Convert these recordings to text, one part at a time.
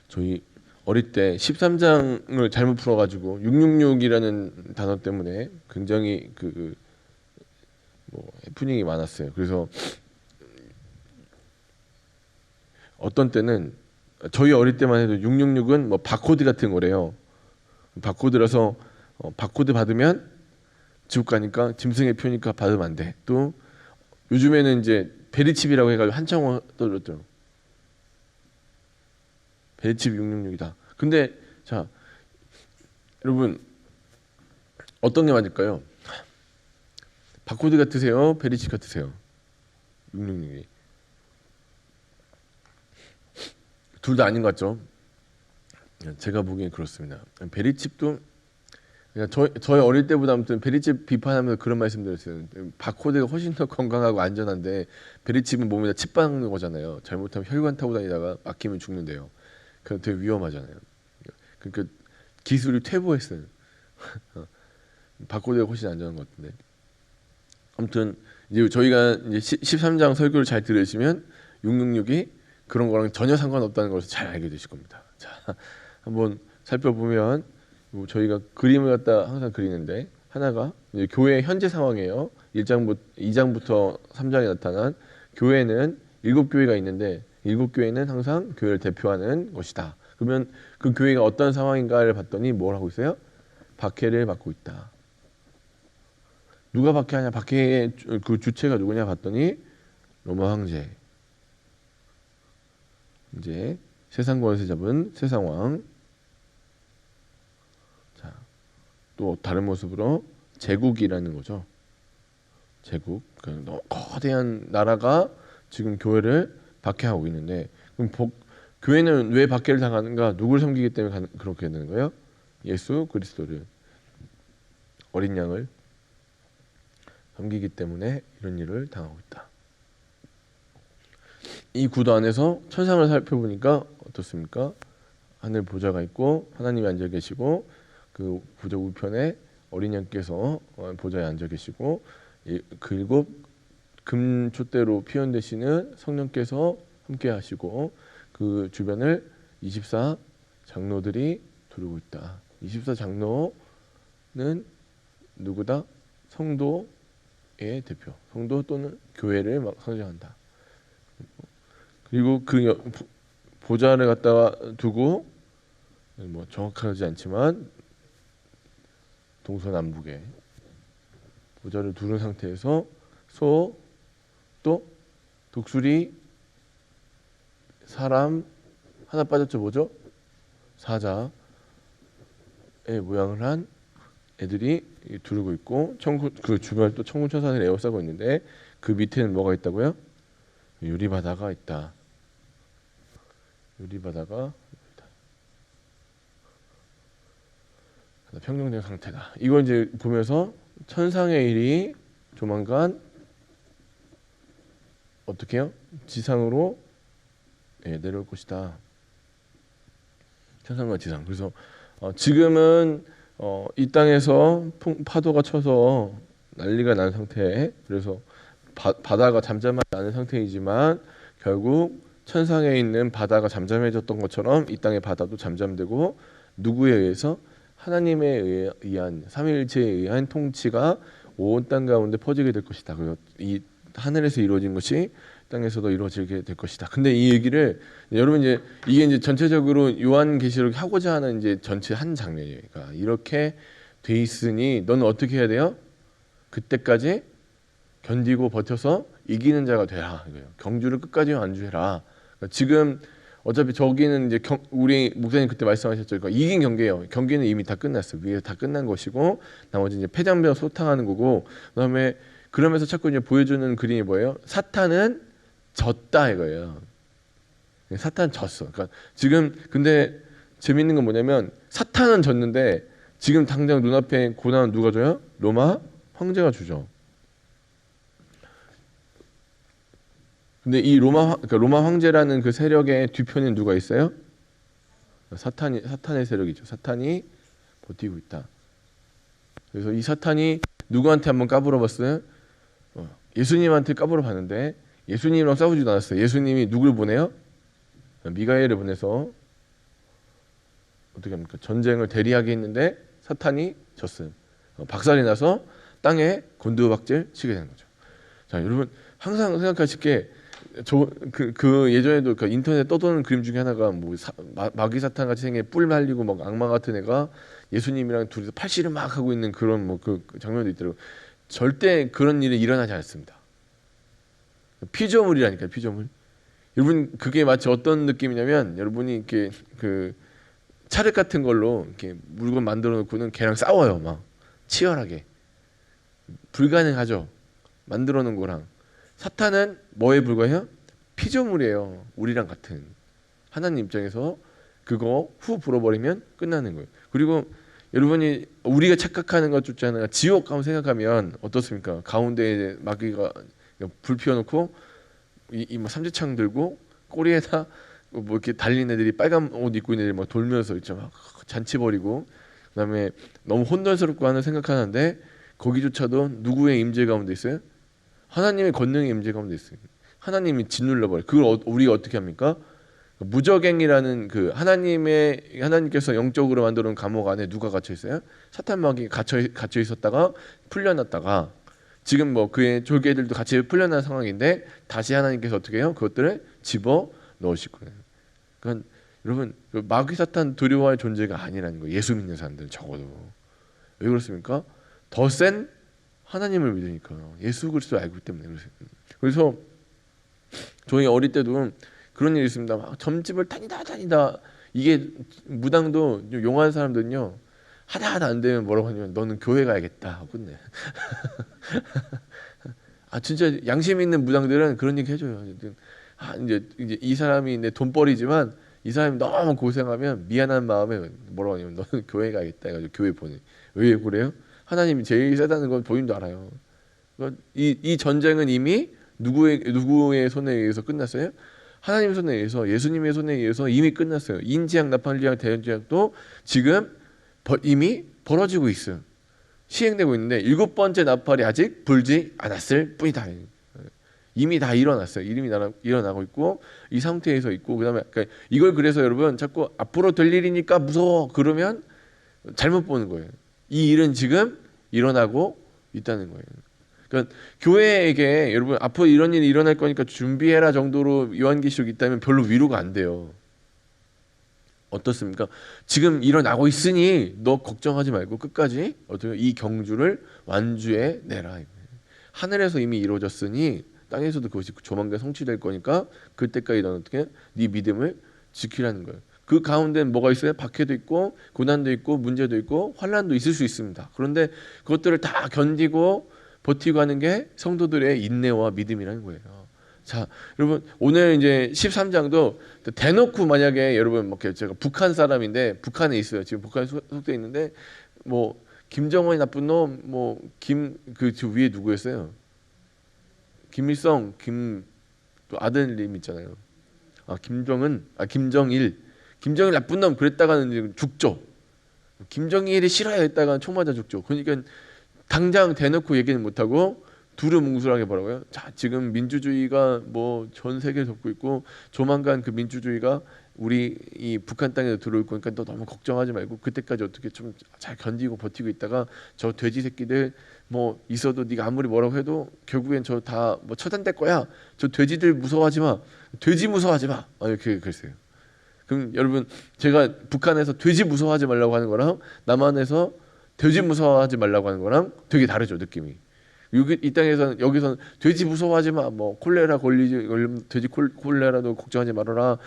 저희 어릴 때 13장을 잘못 풀어가지고 666이라는 단어 때문에 굉장히 뭐 해프닝이 많았어요. 그래서 어떤 때는 저희 어릴 때만 해도 666은 뭐 바코드 같은 거래요. 바코드라서 바코드 받으면 지옥 가니까 짐승의 표니까 받으면 안 돼. 또 요즘에는 이제 베리칩이라고 해가지고 한창 떠들었죠. 베리칩 666이다. 근데 자 여러분 어떤 게 맞을까요? 바코드 같으세요? 베리칩 같으세요? 666이 둘 다 아닌 것 같죠? 제가 보기엔 그렇습니다. 베리칩도 그냥 저희 어릴 때보다 아무튼 베리칩 비판하면서 그런 말씀드렸어요. 바코드가 훨씬 더 건강하고 안전한데 베리칩은 몸에다 칩 박는 거잖아요. 잘못하면 혈관 타고 다니다가 막히면 죽는데요. 그럼 되게 위험하잖아요. 그러니까 기술이 퇴보했어요. 바코드가 훨씬 안전한 것 같은데. 아무튼 이제 저희가 이제 13장 설교를 잘 들으시면 666이 그런 거랑 전혀 상관없다는 것을 잘 알게 되실 겁니다. 자, 한번 살펴보면 저희가 그림을 갖다 항상 그리는데 하나가 이제 교회의 현재 상황이에요. 2장부터 3장에 나타난 교회는 7교회가 있는데 7교회는 항상 교회를 대표하는 것이다. 그러면 그 교회가 어떤 상황인가를 봤더니 뭘 하고 있어요? 박해를 받고 있다. 누가 박해하냐? 박해의 그 주체가 누구냐 봤더니 로마 황제. 이제 세상 권세 잡은 세상 왕. 자, 또 다른 모습으로 제국이라는 거죠. 제국. 그 거대한 나라가 지금 교회를 박해하고 있는데 그럼 교회는 왜 박해를 당하는가? 누굴 섬기기 때문에 그렇게 되는 거예요? 예수 그리스도를 어린 양을 섬기기 때문에 이런 일을 당하고 있다. 이 구도 안에서 천상을 살펴보니까 어떻습니까? 하늘 보좌가 있고 하나님이 앉아 계시고 그 보좌 우편에 어린 양께서 보좌에 앉아 계시고 그 7 금촛대로 피현되시는 성령께서 함께 하시고 그 주변을 24 장로들이 두르고 있다. 24 장로는 누구다? 성도의 대표. 성도 또는 교회를 막 상징한다. 그리고 그 보좌를 갖다가 두고 뭐 정확하지 않지만 동서남북에 보좌를 두른 상태에서 또 독수리 사람 하나 빠졌죠. 뭐죠? 사자의 모양을 한 애들이 두르고 있고 그 주변에 또 천군천사들이 에워싸고 있는데 그 밑에는 뭐가 있다고요? 유리바다가 있다. 유리바다가 평정된 상태다. 이걸 이제 보면서 천상의 일이 조만간 어떻게 해요? 지상으로 내려올 것이다. 천상과 지상. 그래서 지금은 이 땅에서 파도가 쳐서 난리가 난 상태. 그래서 바다가 잠잠하지 않은 상태이지만 결국 천상에 있는 바다가 잠잠해졌던 것처럼 이 땅의 바다도 잠잠되고 누구에 의해서? 하나님에 의한 삼위일체에 의한 통치가 온 땅 가운데 퍼지게 될 것이다. 그리고 이 하늘에서 이루어진 것이 땅에서도 이루어지게 될 것이다. 근데 이 얘기를 여러분 이게 이제 전체적으로 요한계시록이 하고자 하는 이제 전체 한 장면이에요. 그러니까 이렇게 돼 있으니 너는 어떻게 해야 돼요? 그때까지 견디고 버텨서 이기는 자가 되라. 이거예요. 경주를 끝까지 완주해라. 그러니까 지금 어차피 저기는 이제 우리 목사님 그때 말씀하셨죠. 그러니까 이긴 경기예요. 경기는 이미 다 끝났어요. 위에 다 끝난 것이고 나머지 이제 패장병 소탕하는 거고 그다음에 그러면서 자꾸 이제 보여주는 그림이 뭐예요? 사탄은 졌다 이거예요. 사탄 졌어. 그러니까 지금 근데 재밌는 건 뭐냐면 사탄은 졌는데 지금 당장 눈앞에 고난은 누가 줘요? 로마 황제가 주죠. 근데 이 그러니까 로마 황제라는 그 세력의 뒤편에 누가 있어요? 사탄의 세력이죠. 사탄이 버티고 있다. 그래서 이 사탄이 누구한테 한번 까불어 봤어요? 예수님한테 까불어 봤는데 예수님이랑 싸우지도 않았어요. 예수님이 누굴 보내요? 미가엘을 보내서 어떻게 합니까? 전쟁을 대리하게 했는데 사탄이 졌어요. 박살이 나서 땅에 곤두박질 치게 된 거죠. 자, 여러분 항상 생각하실 게 그 예전에도 그 인터넷 떠도는 그림 중에 하나가 뭐 마귀 사탄 같이 생긴 뿔 말리고 막 악마 같은 애가 예수님이랑 둘이서 팔씨름 막 하고 있는 그런 뭐 그 장면도 있더라고요. 절대 그런 일이 일어나지 않습니다. 피조물이라니까요, 피조물. 여러분 그게 마치 어떤 느낌이냐면 여러분이 이렇게 그 차륵 같은 걸로 이렇게 물건 만들어 놓고는 걔랑 싸워요, 막 치열하게. 불가능하죠. 만들어 놓은 거랑. 사탄은 뭐에 불과해요? 피조물이에요. 우리랑 같은. 하나님 입장에서 그거 후 불어버리면 끝나는 거예요. 그리고 여러분이 우리가 착각하는 것 쫓잖아요. 지옥 한번 생각하면 어떻습니까? 가운데에 마귀가 불 피워놓고 이 삼지창 들고 꼬리에다 뭐 이렇게 달린 애들이 빨간 옷 입고 있는 애들이 막 돌면서 있죠. 막 잔치 벌이고 그다음에 너무 혼돈스럽고 하는 생각하는데 거기조차도 누구의 임재 가운데 있어요? 하나님의 권능의 임재 가운데 있어요. 하나님이 짓눌러 버려. 그걸 우리가 어떻게 합니까? 무적행이라는 그 하나님께서 영적으로 만들어 놓은 감옥 안에 누가 갇혀 있어요? 사탄 마귀가 갇혀 있었다가 풀려났다가 지금 뭐 그의 졸개들도 같이 풀려난 상황인데 다시 하나님께서 어떻게 해요? 그것들을 집어 넣으실 거예요. 그러니까 여러분 그 마귀 사탄 두려워할 존재가 아니라는 거예요. 예수 믿는 사람들은 적어도. 왜 그렇습니까? 더 센 하나님을 믿으니까요. 예수 그리스도 알고 있기 때문에 그러세요. 그래서 저희 어릴 때도 그런 일이 있습니다. 막 점집을 다니다 이게 무당도 용한 사람들은요 하다 안 되면 뭐라고 하냐면 너는 교회 가야겠다 하고 끝내. 아 진짜 양심 있는 무당들은 그런 얘기 해줘요. 이제 이 사람이 내 돈벌이지만 이 사람이 너무 고생하면 미안한 마음에 뭐라고 하냐면 너는 교회 가야겠다 해가지고 교회 보내. 왜 그래요? 하나님이 제일 세다는 건 본인도 알아요. 이 전쟁은 이미 누구의 손에 의해서 끝났어요? 하나님의 손에 의해서, 예수님의 손에 의해서 이미 끝났어요. 인지학, 나팔지학, 대전지학도 지금 이미 벌어지고 있어요. 시행되고 있는데 7번째 나팔이 아직 불지 않았을 뿐이다. 이미 다 일어났어요. 이미 일어나고 있고 이 상태에서 있고 그다음에 그러니까 이걸 그래서 여러분 자꾸 앞으로 될 일이니까 무서워 그러면 잘못 보는 거예요. 이 일은 지금 일어나고 있다는 거예요. 그러니까 교회에게 여러분 앞으로 이런 일이 일어날 거니까 준비해라 정도로 요한계시록 있다면 별로 위로가 안 돼요. 어떻습니까? 지금 일어나고 있으니 너 걱정하지 말고 끝까지 어떻게 이 경주를 완주해 내라. 하늘에서 이미 이루어졌으니 땅에서도 그것이 조만간 성취될 거니까 그때까지 너는 어떻게 네 믿음을 지키라는 거예요. 그 가운데는 뭐가 있어요? 박해도 있고 고난도 있고 문제도 있고 환난도 있을 수 있습니다. 그런데 그것들을 다 견디고 버티고 하는 게 성도들의 인내와 믿음이라는 거예요. 자, 여러분 오늘 이제 13장도 대놓고 만약에 여러분 뭐 제가 북한 사람인데 북한에 있어요. 지금 북한에 속돼 있는데 뭐 김정은이 나쁜 놈, 뭐 저 위에 누구였어요? 김일성, 또 아들님 있잖아요. 김정일 나쁜 놈 그랬다가는 죽죠. 김정일이 싫어요 했다가 총 맞아 죽죠. 그러니까 당장 대놓고 얘기는 못하고 두루뭉술하게 뭐라고요? 자, 지금 민주주의가 뭐 전 세계에 덮고 있고 조만간 그 민주주의가 우리 이 북한 땅에 들어올 거니까 너 너무 걱정하지 말고 그때까지 어떻게 좀 잘 견디고 버티고 있다가 저 돼지 새끼들 뭐 있어도 네가 아무리 뭐라고 해도 결국엔 저 다 뭐 처단될 거야. 저 돼지들 무서워하지 마. 돼지 무서워하지 마. 이렇게 그랬어요. 그럼 여러분 제가 북한에서 돼지 무서워하지 말라고 하는 거랑 남한에서 돼지 무서워하지 말라고 하는 거랑 되게 다르죠 느낌이. 이 땅에서는 여기서는 돼지 무서워하지 마. 뭐 콜레라 걸리면 돼지 콜레라도 걱정하지 말아라.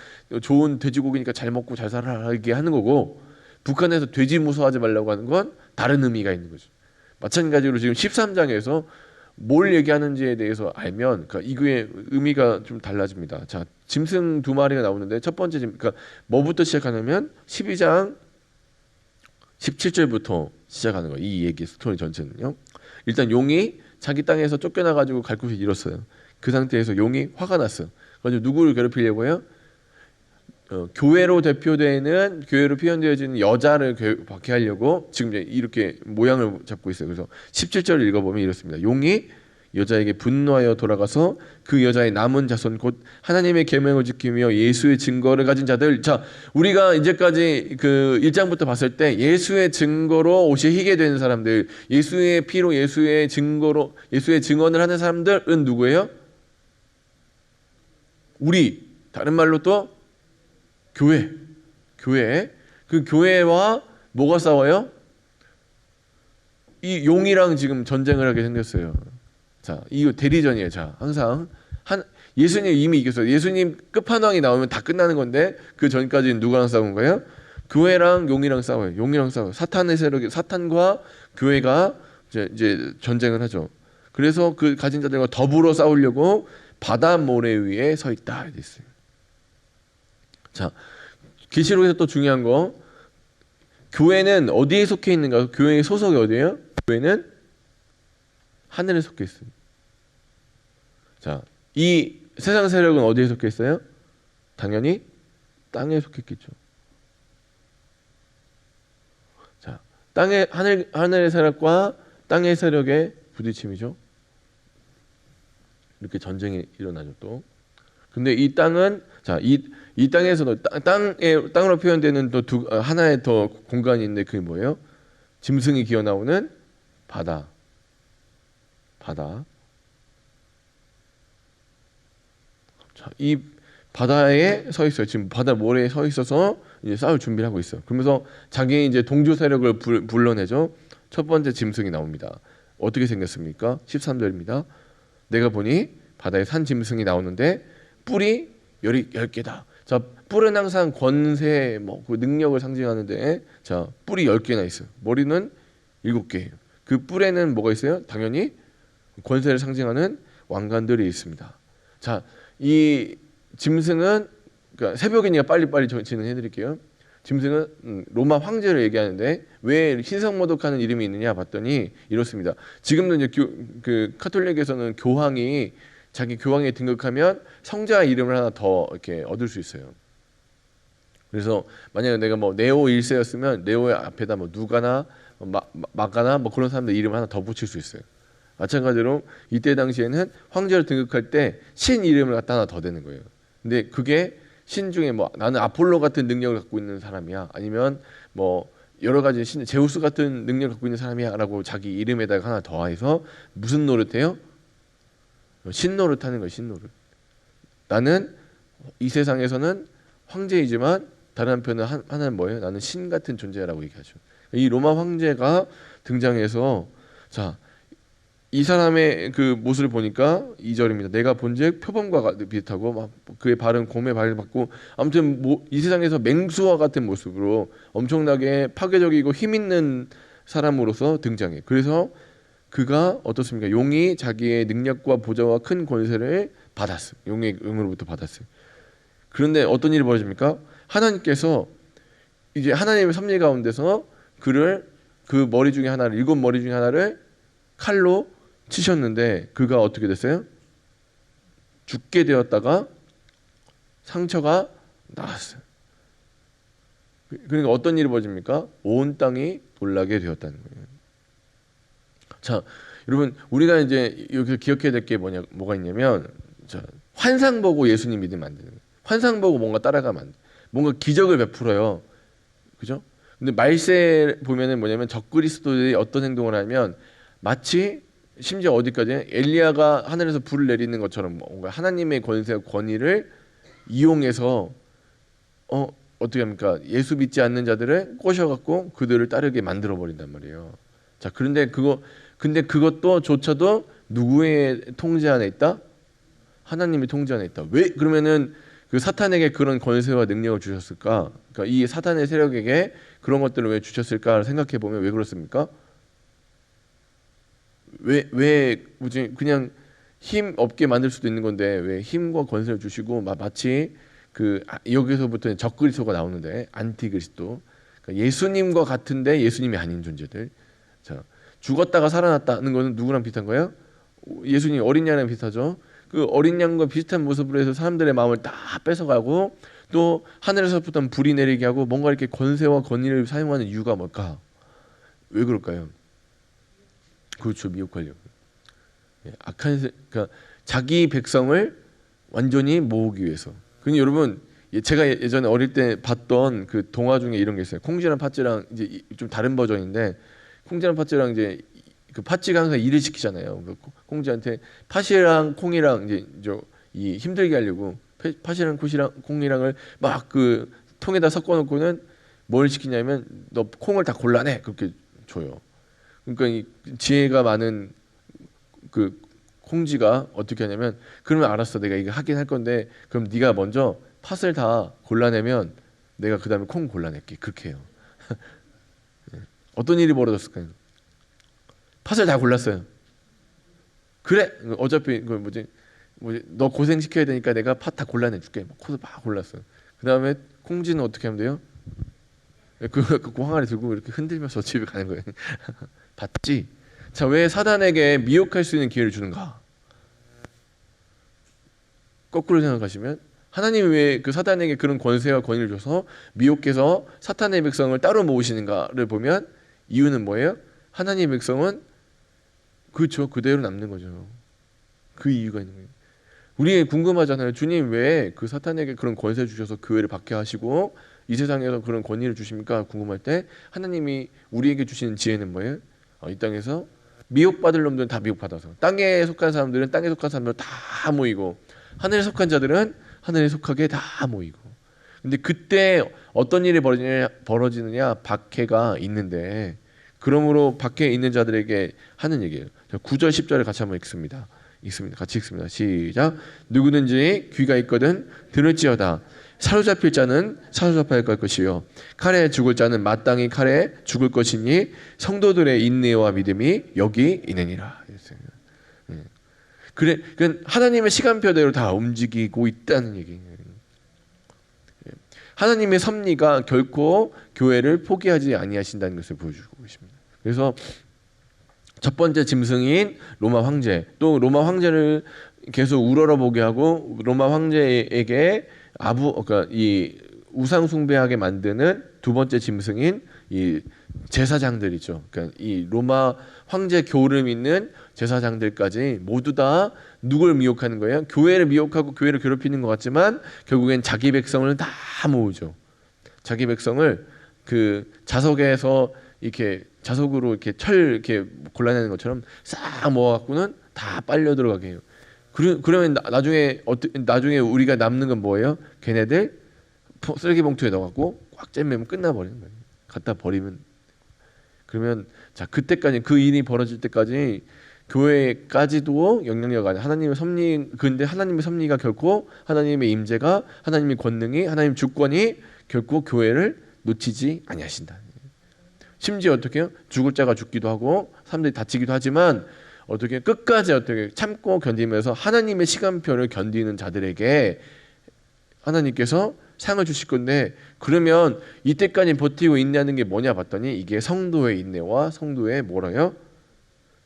좋은 돼지고기니까 잘 먹고 잘 살아라 이게 하는 거고 북한에서 돼지 무서워하지 말라고 하는 건 다른 의미가 있는 거죠. 마찬가지로 지금 13장에서 뭘 얘기하는지에 대해서 알면 그러니까 이거의 의미가 좀 달라집니다. 자, 짐승 2마리가 나오는데 첫 번째 그러니까 뭐부터 시작하냐면 12장 17절부터 시작하는 거예요. 이 얘기 스토리 전체는요. 일단 용이 자기 땅에서 쫓겨나가지고 갈 곳을 잃었어요. 그 상태에서 용이 화가 났어요. 그래서 누구를 괴롭히려고 해요? 교회로 대표되는 교회로 표현되어지는 여자를 박해하려고 지금 이렇게 모양을 잡고 있어요. 그래서 17절을 읽어보면 이렇습니다. 용이 여자에게 분노하여 돌아가서 그 여자의 남은 자손 곧 하나님의 계명을 지키며 예수의 증거를 가진 자들. 자, 우리가 이제까지 그 1장부터 봤을 때 예수의 증거로 옷이 희게 되는 사람들, 예수의 피로 예수의 증거로 예수의 증언을 하는 사람들은 누구예요? 우리, 다른 말로 또 교회. 그 교회와 뭐가 싸워요? 이 용이랑 지금 전쟁을 하게 생겼어요. 자, 이 대리전이에요. 자, 항상 예수님 이미 이겼어요. 예수님 끝판왕이 나오면 다 끝나는 건데 그 전까지는 누구랑 싸운 거예요? 교회랑 용이랑 싸워요. 용이랑 싸워요. 사탄의 세력이 사탄과 교회가 이제 전쟁을 하죠. 그래서 그 가진 자들과 더불어 싸우려고 바다 모래 위에 서 있다 이렇게 있어요. 자, 계시록에서 또 중요한 거, 교회는 어디에 속해 있는가? 교회의 소속이 어디예요? 교회는 하늘에 속해 있습니다. 자, 이 세상 세력은 어디에 속해 있어요? 당연히 땅에 속해 있겠죠. 자, 하늘의 세력과 땅의 세력의 부딪힘이죠. 이렇게 전쟁이 일어나죠 또. 근데 이 땅은 자, 이 땅에서도 땅으로 표현되는 또 하나의 더 공간이 있는데 그게 뭐예요? 짐승이 기어 나오는 바다. 자, 이 바다에 서 있어요. 지금 바다 모래에 서 있어서 이제 싸울 준비를 하고 있어요. 그러면서 자기 이제 동조 세력을 불러내죠. 첫 번째 짐승이 나옵니다. 어떻게 생겼습니까? 13절입니다. 내가 보니 바다에 산 짐승이 나오는데 뿔이 10개다. 자, 뿔은 항상 권세, 그 능력을 상징하는데, 자, 뿔이 10개나 있어요. 머리는 7개예요. 그 뿔에는 뭐가 있어요? 당연히 권세를 상징하는 왕관들이 있습니다. 자, 이 짐승은, 그러니까 새벽이니까 빨리빨리 진행해 드릴게요. 짐승은 로마 황제를 얘기하는데 왜 흰성모독하는 이름이 있느냐 봤더니 이렇습니다. 지금도 이제 그 카톨릭에서는 교황이 자기 교황에 등극하면 성자 이름을 하나 더 이렇게 얻을 수 있어요. 그래서 만약에 내가 뭐 네오 1세였으면 네오의 앞에다 뭐 누가나 마가나 뭐 그런 사람들 이름 하나 더 붙일 수 있어요. 마찬가지로 이때 당시에는 황제를 등극할 때 신 이름을 갖다 하나 더 대는 거예요. 근데 그게 신 중에 뭐 나는 아폴로 같은 능력을 갖고 있는 사람이야, 아니면 뭐 여러 가지 신 제우스 같은 능력을 갖고 있는 사람이야라고 자기 이름에다가 하나 더해서 무슨 노릇해요? 신노릇 하는 거예요. 신노릇. 나는 이 세상에서는 황제이지만 다른 한편은 하나는 뭐예요? 나는 신 같은 존재라고 얘기하죠. 이 로마 황제가 등장해서 자, 이 사람의 그 모습을 보니까 2절입니다. 내가 본즉 표범과 비슷하고 막 그의 발은 곰의 발을 받고 아무튼 이 세상에서 맹수와 같은 모습으로 엄청나게 파괴적이고 힘 있는 사람으로서 등장해. 그래서 그가 어떻습니까? 용이 자기의 능력과 보좌와 큰 권세를 받았어요. 용으로부터 받았어요. 그런데 어떤 일이 벌어집니까? 하나님께서 이제 하나님의 섭리 가운데서 그를 그 머리 중에 하나를 7머리 중에 하나를 칼로 치셨는데 그가 어떻게 됐어요? 죽게 되었다가 상처가 나았어요. 그러니까 어떤 일이 벌어집니까? 온 땅이 놀라게 되었다는 거예요. 자, 여러분 우리가 이제 여기서 기억해야 될 게 뭐가 있냐면, 자, 환상 보고 예수님 믿으면 안 되는 거예요. 환상 보고 뭔가 따라가면 안 돼. 뭔가 기적을 베풀어요. 그죠? 근데 말세 보면은 뭐냐면 적그리스도들이 어떤 행동을 하면 마치 심지어 어디까지 엘리야가 하늘에서 불을 내리는 것처럼 뭔가 하나님의 권세와 권위를 이용해서 어떻게 합니까? 예수 믿지 않는 자들을 꼬셔갖고 그들을 따르게 만들어 버린단 말이에요. 자, 근데 그것도 조차도 누구의 통제 안에 있다? 하나님의 통제 안에 있다. 왜 그러면은 그 사탄에게 그런 권세와 능력을 주셨을까? 그러니까 이 사탄의 세력에게 그런 것들을 왜 주셨을까 생각해 보면 왜 그렇습니까? 왜 그냥 힘 없게 만들 수도 있는 건데 왜 힘과 권세를 주시고 마치 그 여기서부터 적그리스도가 나오는데 안티그리스도, 그러니까 예수님과 같은데 예수님이 아닌 존재들. 자, 죽었다가 살아났다는 것은 누구랑 비슷한 거예요? 예수님 어린 양이랑 비슷하죠. 그 어린 양과 비슷한 모습으로 해서 사람들의 마음을 다 뺏어가고 또 하늘에서부터 불이 내리게 하고 뭔가 이렇게 권세와 권위를 사용하는 이유가 뭘까? 왜 그럴까요? 그렇죠, 미혹하려고. 그러니까 자기 백성을 완전히 모으기 위해서. 근데 여러분, 제가 예전에 어릴 때 봤던 그 동화 중에 이런 게 있어요. 콩쥐랑 팥쥐랑 이제 좀 다른 버전인데, 콩쥐랑 팥쥐랑 이제 그 팥쥐가 항상 일을 시키잖아요. 그 콩쥐한테 팥이랑 콩이랑 이제 이 힘들게 하려고 팥이랑 콩이랑을 막 그 통에다 섞어놓고는 뭘 시키냐면 너 콩을 다 골라내 그렇게 줘요. 그러니까 이 지혜가 많은 그 콩쥐가 어떻게 하냐면 그러면 알았어 내가 이거 하긴 할 건데 그럼 네가 먼저 팥을 다 골라내면 내가 그 다음에 콩 골라낼게 그렇게 해요. 어떤 일이 벌어졌을까요? 팥을 다 골랐어요. 그래 어차피 그 뭐지 너 고생 시켜야 되니까 내가 팥 다 골라내줄게. 코스 막 골랐어요. 그 다음에 콩쥐는 어떻게 하면 돼요? 그 항아리 들고 이렇게 흔들면서 집에 가는 거예요. 봤지? 자, 왜 사단에게 미혹할 수 있는 기회를 주는가? 거꾸로 생각하시면 하나님이 왜 그 사단에게 그런 권세와 권위를 줘서 미혹해서 사탄의 백성을 따로 모으시는가를 보면 이유는 뭐예요? 하나님의 백성은 그렇죠. 그대로 남는 거죠. 그 이유가 있는 거예요. 우리 궁금하잖아요. 주님 왜 그 사탄에게 그런 권세 주셔서 교회를 받게 하시고 이 세상에서 그런 권위를 주십니까? 궁금할 때 하나님이 우리에게 주시는 지혜는 뭐예요? 이 땅에서 미혹받을 놈들은 다 미혹받아서 땅에 속한 사람들은 땅에 속한 사람들 다 모이고 하늘에 속한 자들은 하늘에 속하게 다 모이고. 근데 그때 어떤 일이 벌어지느냐 박해가 있는데 그러므로 박해에 있는 자들에게 하는 얘기예요. 9절 10절을 같이 한번 읽습니다. 같이 읽습니다. 시작. 누구든지 귀가 있거든 들을지어다. 사로잡힐 자는 사로잡아야 할 것이요 칼에 죽을 자는 마땅히 칼에 죽을 것이니 성도들의 인내와 믿음이 여기 있느니라. 그래, 그건 하나님의 시간표대로 다 움직이고 있다는 얘기예요. 하나님의 섭리가 결코 교회를 포기하지 아니하신다는 것을 보여주고 계십니다. 그래서 첫 번째 짐승인 로마 황제, 또 로마 황제를 계속 우러러보게 하고 로마 황제에게 그러니까 이 우상 숭배하게 만드는 두 번째 짐승인 이 제사장들이죠. 그러니까 이 로마 황제 교를 믿는 제사장들까지 모두 다 누굴 미혹하는 거예요? 교회를 미혹하고 교회를 괴롭히는 것 같지만 결국엔 자기 백성을 다 모으죠. 자기 백성을 그 자석에서 이렇게 자석으로 이렇게 철 이렇게 골라내는 것처럼 싹 모아갖고는 다 빨려 들어가게 해요. 그러면 나중에 우리가 남는 건 뭐예요? 걔네들 쓰레기 봉투에 넣어갖고 꽉 잼매면 끝나버리는 거예요. 갖다 버리면. 그러면 자 그때까지 그 일이 벌어질 때까지 교회까지도 영향력 아니 하나님의 섭리. 근데 하나님의 섭리가 결코 하나님의 임재가 하나님의 권능이 하나님 주권이 결코 교회를 놓치지 아니하신다. 심지어 어떻게 해요? 죽을 자가 죽기도 하고 사람들이 다치기도 하지만 어떻게 끝까지 어떻게 참고 견디면서 하나님의 시간표를 견디는 자들에게 하나님께서 상을 주실 건데 그러면 이때까지 버티고 인내하는 게 뭐냐 봤더니 이게 성도의 인내와 성도의 뭐라요?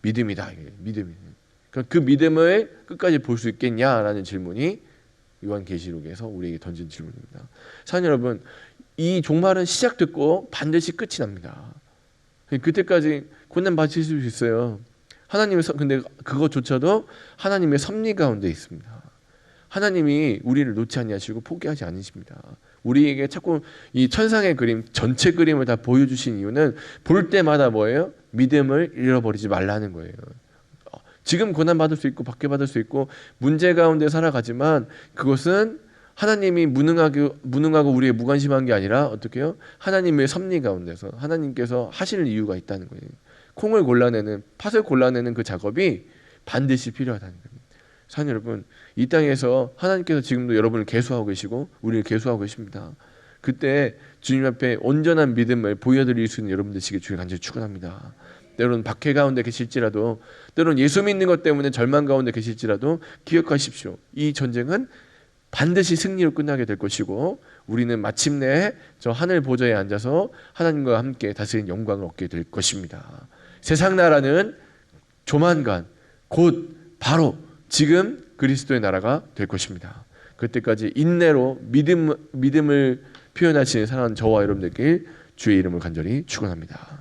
믿음이다. 믿음이. 그러니까 그 믿음을 끝까지 볼 수 있겠냐라는 질문이 요한계시록에서 우리에게 던진 질문입니다. 사랑하는 여러분, 이 종말은 시작됐고 반드시 끝이 납니다. 그때까지 고난 받으실 수 있어요. 근데 그것조차도 하나님의 섭리 가운데 있습니다. 하나님이 우리를 놓지 아니하시고 포기하지 않으십니다. 우리에게 자꾸 이 천상의 그림, 전체 그림을 다 보여주신 이유는 볼 때마다 뭐예요? 믿음을 잃어버리지 말라는 거예요. 지금 고난 받을 수 있고 박해받을 수 있고 문제 가운데 살아가지만 그것은 하나님이 무능하고 우리의 무관심한 게 아니라 어떻게 해요? 하나님의 섭리 가운데서 하나님께서 하실 이유가 있다는 거예요. 콩을 골라내는 팥을 골라내는 그 작업이 반드시 필요하다는 겁니다. 사랑하는 여러분, 이 땅에서 하나님께서 지금도 여러분을 계수하고 계시고 우리를 계수하고 계십니다. 그때 주님 앞에 온전한 믿음을 보여드릴 수 있는 여러분 되시길 주님 간절히 축원합니다. 때로는 박해 가운데 계실지라도 때로는 예수 믿는 것 때문에 절망 가운데 계실지라도 기억하십시오. 이 전쟁은 반드시 승리로 끝나게 될 것이고 우리는 마침내 저 하늘 보좌에 앉아서 하나님과 함께 다스리는 영광을 얻게 될 것입니다. 세상 나라는 조만간 곧 바로 지금 그리스도의 나라가 될 것입니다. 그때까지 인내로 믿음을 표현하시는 사랑하는 저와 여러분들께 주의 이름을 간절히 축원합니다.